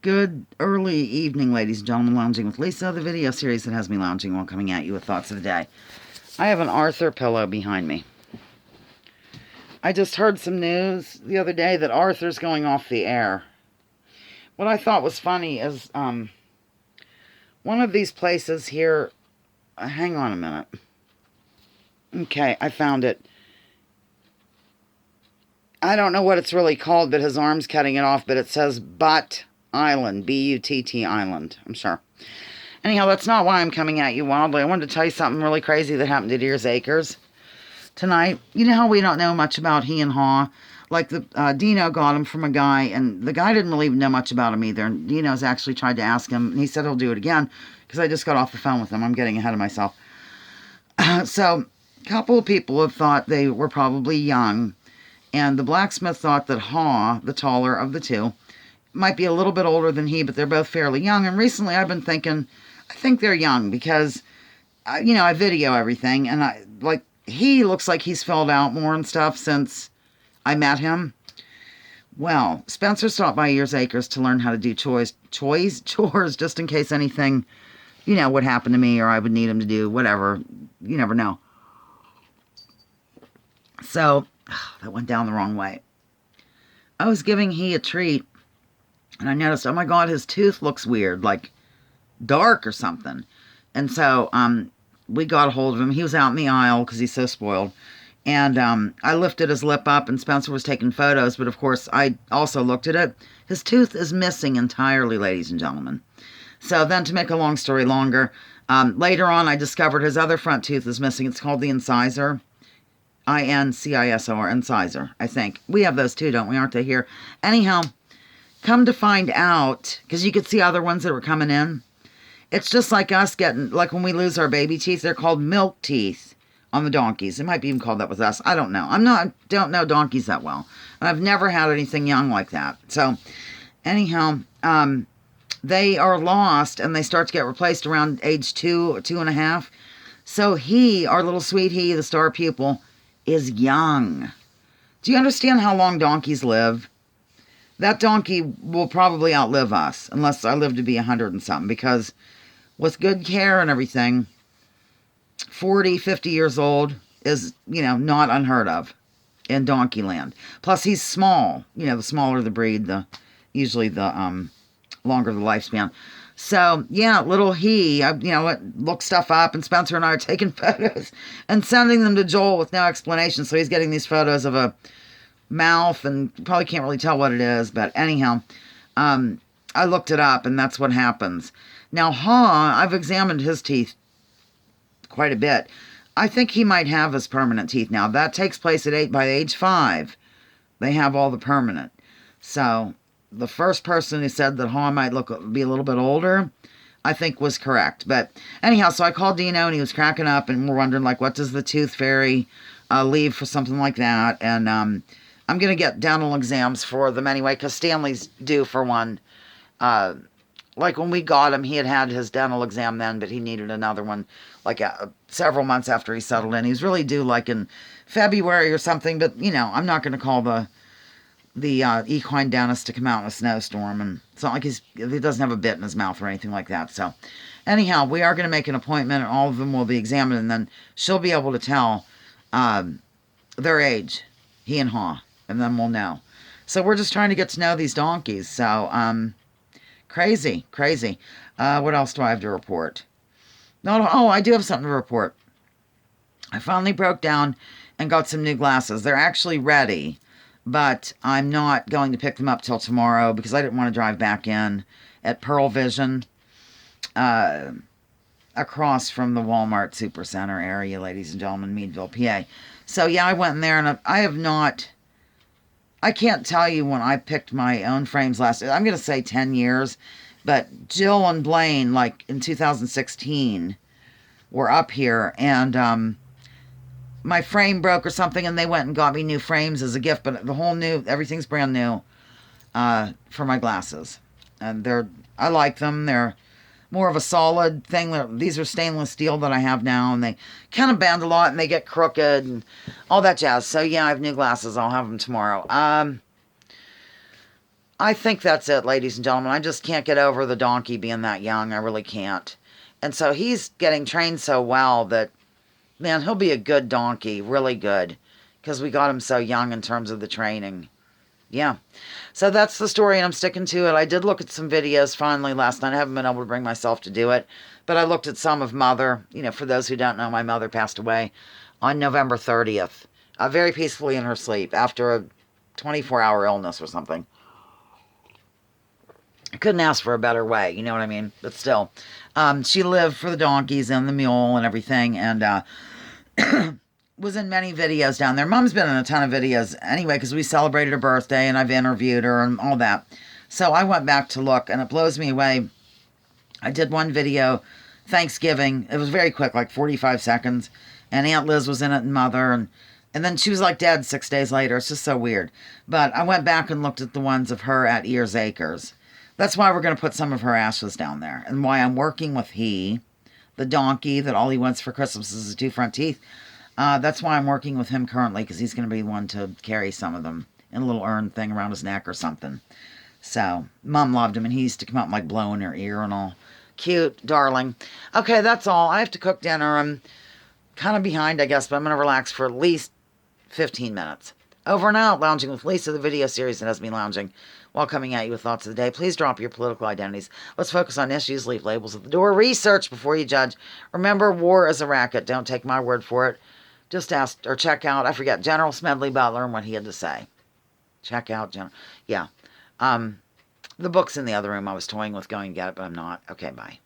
Good early evening, ladies and gentlemen. Lounging with Lisa, the video series that has me lounging while coming at you with thoughts of the day. I have an Arthur pillow behind me. I just heard some news the other day that Arthur's going off the air. What I thought was funny is one of these places here... hang on a minute. Okay, I found it. I don't know what it's really called, but his arm's cutting it off, but it says Butt Island, B-U-T-T Island, I'm sure. Anyhow, that's not why I'm coming at you wildly. I wanted to tell you something really crazy that happened at Deer's Acres tonight. You know how we don't know much about he and Haw? Like, Dino got him from a guy, and the guy didn't really know much about him either. And Dino's actually tried to ask him, and he said he'll do it again, because I just got off the phone with him. I'm getting ahead of myself. So, a couple of people have thought they were probably young, and the blacksmith thought that Haw, the taller of the two, might be a little bit older than he, but they're both fairly young. And recently I've been thinking, I think they're young because, I video everything. And he looks like he's filled out more and stuff since I met him. Well, Spencer stopped by Deer's Acres to learn how to do chores, just in case anything, would happen to me or I would need him to do whatever. You never know. So, that went down the wrong way. I was giving he a treat. And I noticed, oh my God, his tooth looks weird, like dark or something. And so we got a hold of him. He was out in the aisle because he's so spoiled. And I lifted his lip up and Spencer was taking photos. But of course, I also looked at it. His tooth is missing entirely, ladies and gentlemen. So then to make a long story longer, later on I discovered his other front tooth is missing. It's called the incisor. I-N-C-I-S-O-R, incisor, I think. We have those too, don't we? Aren't they here? Anyhow... come to find out, because you could see other ones that were coming in, it's just like us getting, like when we lose our baby teeth, they're called milk teeth on the donkeys. It might be even called that with us. I don't know. Don't know donkeys that well. And I've never had anything young like that. So, anyhow, they are lost and they start to get replaced around age 2.5. So our little sweet the star pupil, is young. Do you understand how long donkeys live? That donkey will probably outlive us, unless I live to be 100 and something, because with good care and everything, 40, 50 years old is, not unheard of in donkey land. Plus, he's small. The smaller the breed, usually the longer the lifespan. So, yeah, little look stuff up, and Spencer and I are taking photos and sending them to Joel with no explanation. So he's getting these photos of a mouth and probably can't really tell what it is, but anyhow, I looked it up and that's what happens. Now Haw, I've examined his teeth quite a bit. I think he might have his permanent teeth now. That takes place by age 5. They have all the permanent. So the first person who said that Haw might be a little bit older, I think was correct. But anyhow, so I called Dino and he was cracking up and we're wondering, like, what does the tooth fairy leave for something like that? And I'm going to get dental exams for them anyway, because Stanley's due for one. Like when we got him, he had his dental exam then, but he needed another one like several months after he settled in. He was really due like in February or something, but, I'm not going to call the equine dentist to come out in a snowstorm. And it's not like he doesn't have a bit in his mouth or anything like that. So anyhow, we are going to make an appointment and all of them will be examined, and then she'll be able to tell their age, he and Haw. And then we'll know. So we're just trying to get to know these donkeys. So, crazy. What else do I have to report? I do have something to report. I finally broke down and got some new glasses. They're actually ready, but I'm not going to pick them up till tomorrow because I didn't want to drive back in at Pearl Vision, across from the Walmart Supercenter area, ladies and gentlemen, Meadville, PA. So, yeah, I went in there and I can't tell you when I picked my own frames last, I'm going to say 10 years, but Jill and Blaine, like in 2016, were up here, and my frame broke or something, and they went and got me new frames as a gift, but everything's brand new for my glasses. And I like them. They're more of a solid thing. These are stainless steel that I have now, and they kind of bend a lot, and they get crooked, and all that jazz. So, yeah, I have new glasses. I'll have them tomorrow. I think that's it, ladies and gentlemen. I just can't get over the donkey being that young. I really can't. And so he's getting trained so well that, man, he'll be a good donkey, really good, because we got him so young in terms of the training. Yeah. So that's the story, and I'm sticking to it. I did look at some videos finally last night. I haven't been able to bring myself to do it, but I looked at some of Mother. You know, for those who don't know, my mother passed away on November 30th, very peacefully in her sleep after a 24-hour illness or something. I couldn't ask for a better way, you know what I mean? But still, she lived for the donkeys and the mule and everything, and was in many videos down there. Mom's been in a ton of videos anyway, because we celebrated her birthday, and I've interviewed her and all that. So I went back to look, and it blows me away. I did one video, Thanksgiving. It was very quick, like 45 seconds, and Aunt Liz was in it and Mother, and then she was like dead 6 days later. It's just so weird. But I went back and looked at the ones of her at Ears Acres. That's why we're going to put some of her ashes down there, and why I'm working with the donkey that all he wants for Christmas is his 2 front teeth. That's why I'm working with him currently, because he's going to be the one to carry some of them in a little urn thing around his neck or something. So, Mom loved him, and he used to come out and like blow in her ear and all. Cute, darling. Okay, that's all. I have to cook dinner. I'm kind of behind, I guess, but I'm going to relax for at least 15 minutes. Over and out, Lounging with Lisa, the video series that has me lounging while coming at you with thoughts of the day. Please drop your political identities. Let's focus on issues. Leave labels at the door. Research before you judge. Remember, war is a racket. Don't take my word for it. Just ask or check out, I forget, General Smedley Butler and what he had to say. Check out General. Yeah. The book's in the other room. I was toying with going to get it, but I'm not. Okay, bye.